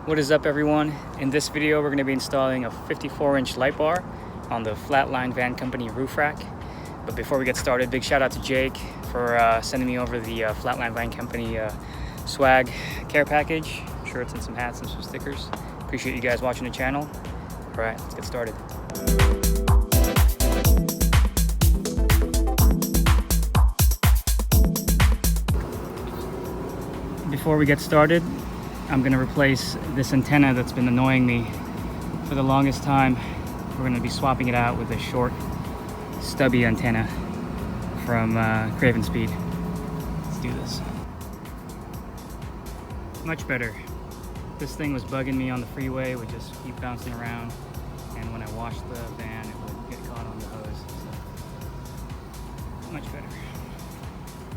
What is up, everyone? In this video we're going to be installing a 54-inch light bar on the Flatline Van Company roof rack. But before we get started, big shout out to Jake for sending me over the Flatline Van Company swag care package, shirts and some hats and some stickers. Appreciate you guys watching the channel. Alright, let's get started. Before we get started, I'm going to replace this antenna that's been annoying me for the longest time. We're going to be swapping it out with a short, stubby antenna from Craven Speed. Let's do this. Much better. This thing was bugging me on the freeway. It would just keep bouncing around, and when I washed the van, it would get caught on the hose. So, much better.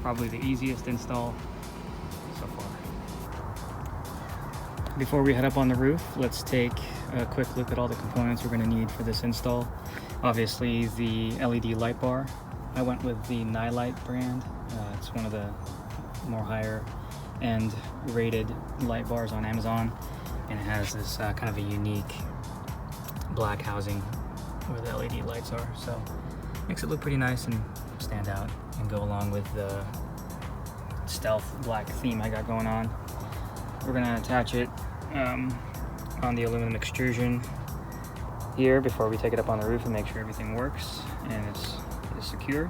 Probably the easiest install so far. Before we head up on the roof, let's take a quick look at all the components we're going to need for this install. Obviously, the LED light bar. I went with the Nilight brand. It's one of the more higher end rated light bars on Amazon, and it has this kind of a unique black housing where the LED lights are, so makes it look pretty nice and stand out and go along with the stealth black theme I got going on. We're going to attach it on the aluminum extrusion here before we take it up on the roof and make sure everything works and is secure.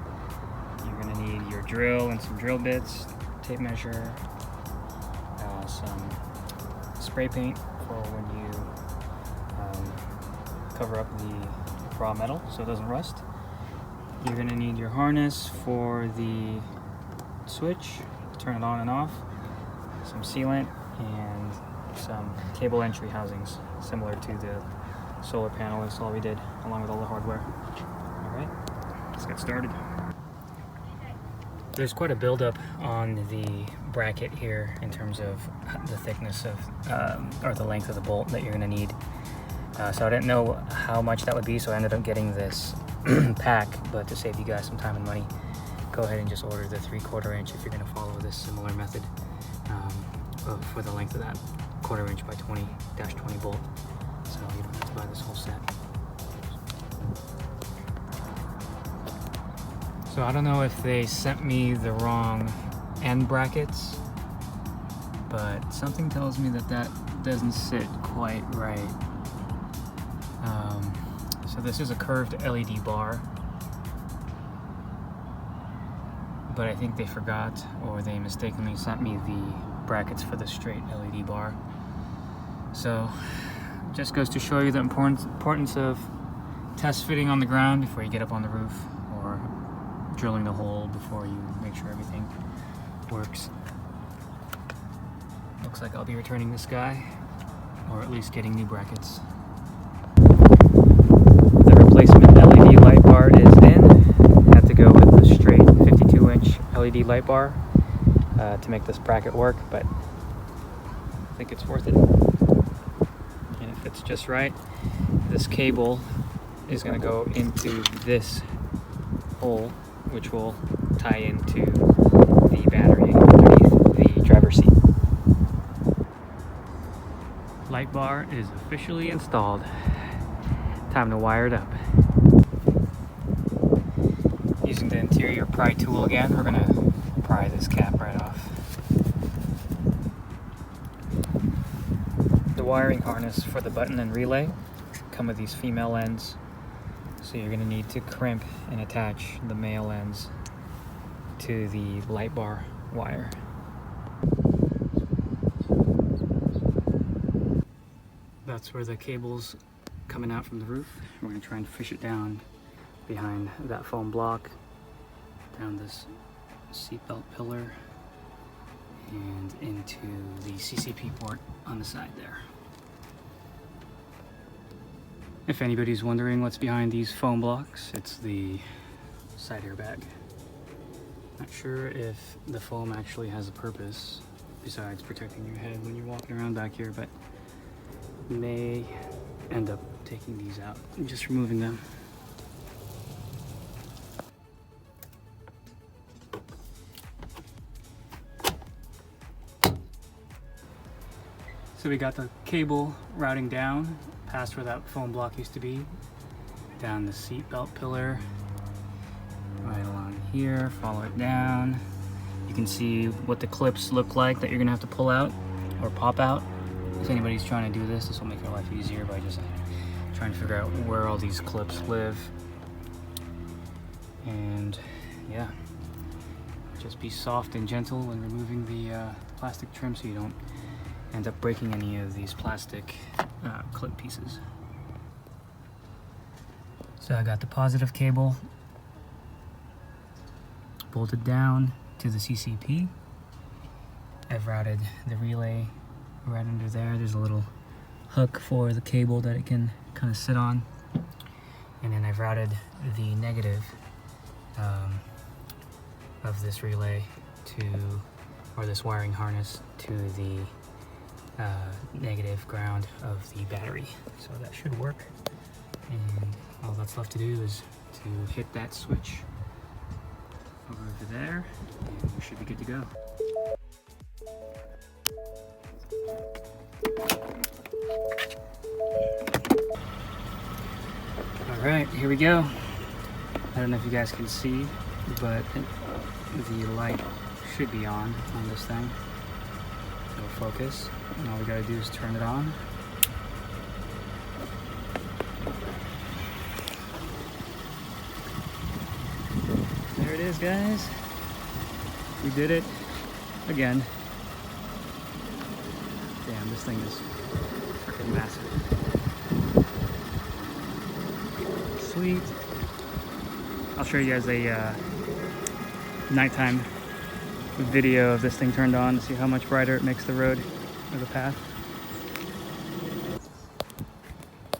You're going to need your drill and some drill bits, tape measure, some spray paint for when you cover up the raw metal so it doesn't rust. You're going to need your harness for the switch to turn it on and off, some sealant, and some cable entry housings similar to the solar panel install we did, along with all the hardware. Alright, let's get started. There's quite a buildup on the bracket here in terms of the thickness of, or the length of the bolt that you're going to need. So I didn't know how much that would be, so I ended up getting this pack, but to save you guys some time and money, go ahead and just order the 3/4 inch if you're going to follow this similar method for the length of that 1/4 inch by 20-20 bolt. So you don't have to buy this whole set. So I don't know if they sent me the wrong end brackets, but something tells me that that doesn't sit quite right. So this is a curved LED bar, but I think they forgot, or they mistakenly sent me the brackets for the straight LED bar. So just goes to show you the importance of test fitting on the ground before you get up on the roof, or drilling the hole before you make sure everything works. Looks like I'll be returning this guy, or at least getting new brackets. The replacement LED light bar is in. Had to go with the straight 52-inch LED light bar to make this bracket work, but I think it's worth it. And if it's just right, this cable is going to go into this hole, which will tie into the battery underneath the driver's seat. Light bar is officially installed. Time to wire it up. Using the interior pry tool again, we're going to pry this cap right off. The wiring harness for the button and relay come with these female ends, so you're going to need to crimp and attach the male ends to the light bar wire. That's where the cable's coming out from the roof. We're going to try and fish it down behind that foam block, down this seatbelt pillar, and into the CCP port on the side there. If anybody's wondering what's behind these foam blocks, it's the side airbag. Not sure if the foam actually has a purpose besides protecting your head when you're walking around back here, but may end up taking these out and just removing them. So we got the cable routing down past where that foam block used to be, down the seat belt pillar, right along here, follow it down. You can see what the clips look like that you're gonna have to pull out or pop out. If anybody's trying to do this, this will make your life easier by just trying to figure out where all these clips live. And yeah, just be soft and gentle when removing the plastic trim so you don't end up breaking any of these plastic clip pieces. So I got the positive cable bolted down to the CCP. I've routed the relay right under there. There's a little hook for the cable that it can kind of sit on. And then I've routed the negative of this relay to, or this wiring harness to the negative ground of the battery. So that should work. And all that's left to do is to hit that switch over there, and we should be good to go. All right, here we go. I don't know if you guys can see, but the light should be on this thing. It'll focus, and all we gotta do is turn it on. There it is, guys. We did it again. Damn, this thing is freaking massive. Sweet. I'll show you guys a nighttime video of this thing turned on to see how much brighter it makes the road or the path.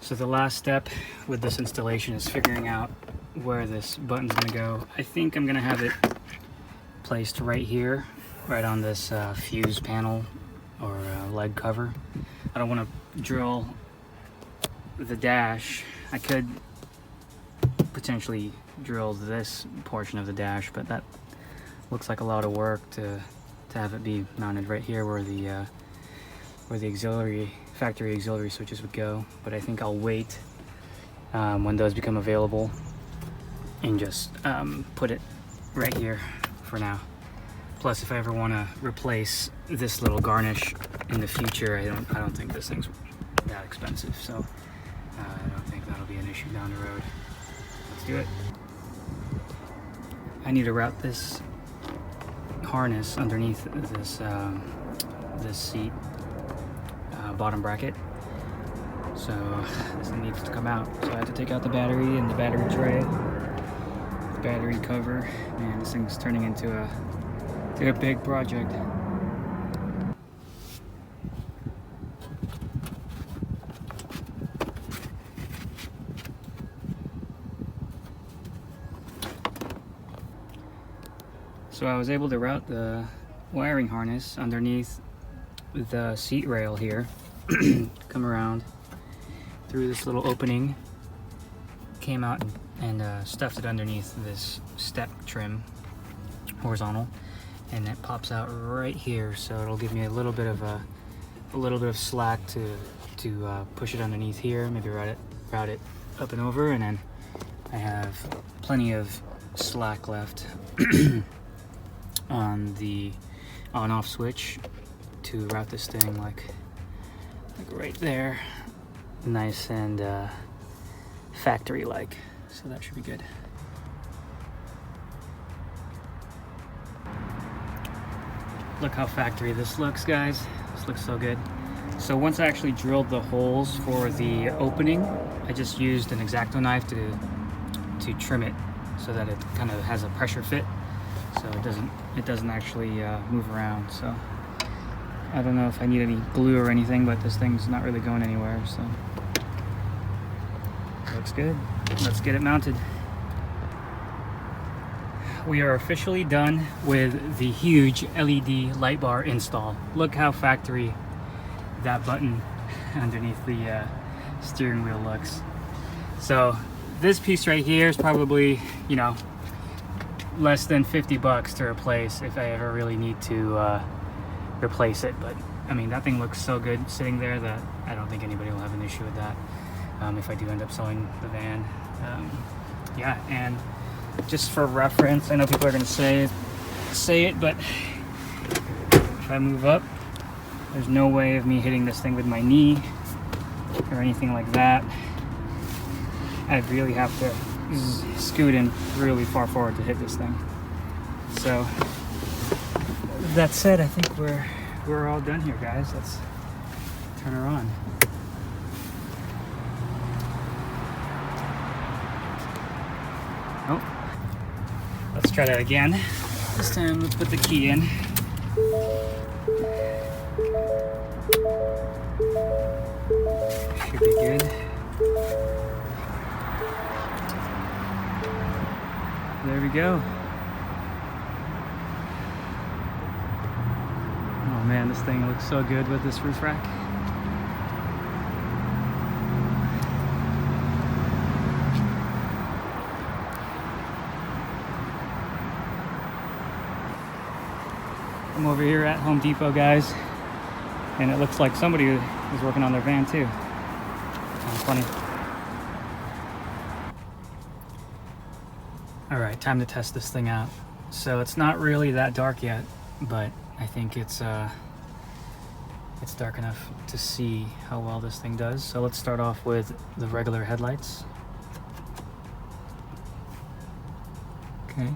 So the last step with this installation is figuring out where this button's gonna go. I think I'm gonna have it placed right here, right on this fuse panel or leg cover. I don't want to drill the dash. I could potentially drill this portion of the dash, but that looks like a lot of work to have it be mounted right here where the factory auxiliary switches would go. But I think I'll wait when those become available and just put it right here for now. Plus, if I ever want to replace this little garnish in the future, I don't think this thing's that expensive, so I don't think that'll be an issue down the road. Let's do it. I need to route this harness underneath this this seat bottom bracket, so this thing needs to come out. So I have to take out the battery and the battery tray, the battery cover. Man, this thing's turning into a big project. So I was able to route the wiring harness underneath the seat rail here, come around through this little opening, came out and stuffed it underneath this step trim, horizontal, and it pops out right here. So it'll give me a little bit of slack to push it underneath here, maybe route it up and over, and then I have plenty of slack left on the on-off switch to route this thing like right there, nice and factory-like. So that should be good. Look how factory this looks, guys. This looks so good. So once I actually drilled the holes for the opening, I just used an X-Acto knife to trim it so that it kind of has a pressure fit, so it doesn't actually move around. So I don't know if I need any glue or anything, but this thing's not really going anywhere, so looks good. Let's get it mounted. We are officially done with the huge LED light bar install. Look how factory that button underneath the steering wheel looks. So this piece right here is probably, you know, less than $50 to replace if I ever really need to replace it, but I mean, that thing looks so good sitting there that I don't think anybody will have an issue with that if I do end up selling the van. Yeah, and just for reference, I know people are going to say it, but if I move up, there's no way of me hitting this thing with my knee or anything like that. I'd really have to scoot in really far forward to hit this thing. So that said, I think we're all done here, guys. Let's turn her on. Oh, let's try that again. This time, let's put the key in. Should be good. There we go. Oh man, this thing looks so good with this roof rack. I'm over here at Home Depot, guys, and it looks like somebody is working on their van too. Kind of funny. All right, time to test this thing out. So it's not really that dark yet, but I think it's dark enough to see how well this thing does. So let's start off with the regular headlights. Okay.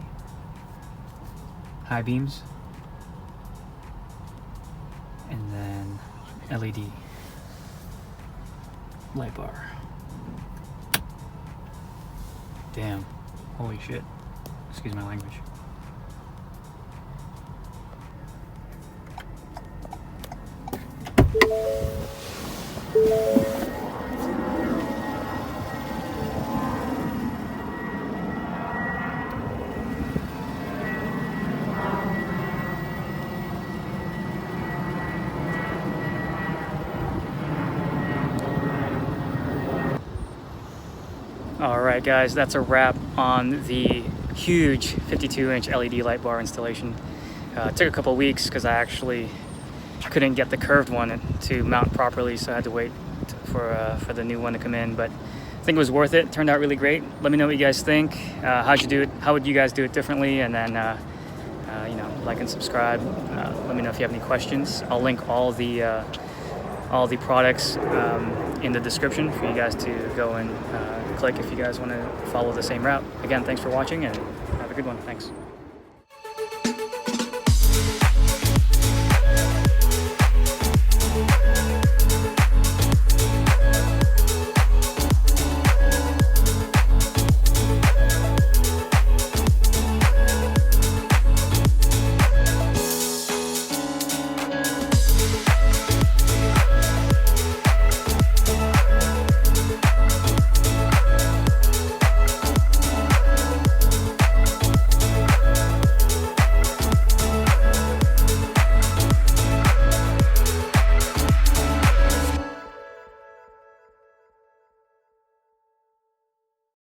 High beams. And then LED light bar. Damn. Holy shit. Excuse my language. Alright guys, that's a wrap on the huge 52-inch LED light bar installation. It took a couple weeks because I actually couldn't get the curved one to mount properly, so I had to wait for the new one to come in, but I think it was worth it. It turned out really great. Let me know what you guys think. How'd you do it? How would you guys do it differently? And then you know, like and subscribe. Let me know if you have any questions. I'll link all the products in the description for you guys to go and click if you guys want to follow the same route. Again, thanks for watching and have a good one. Thanks.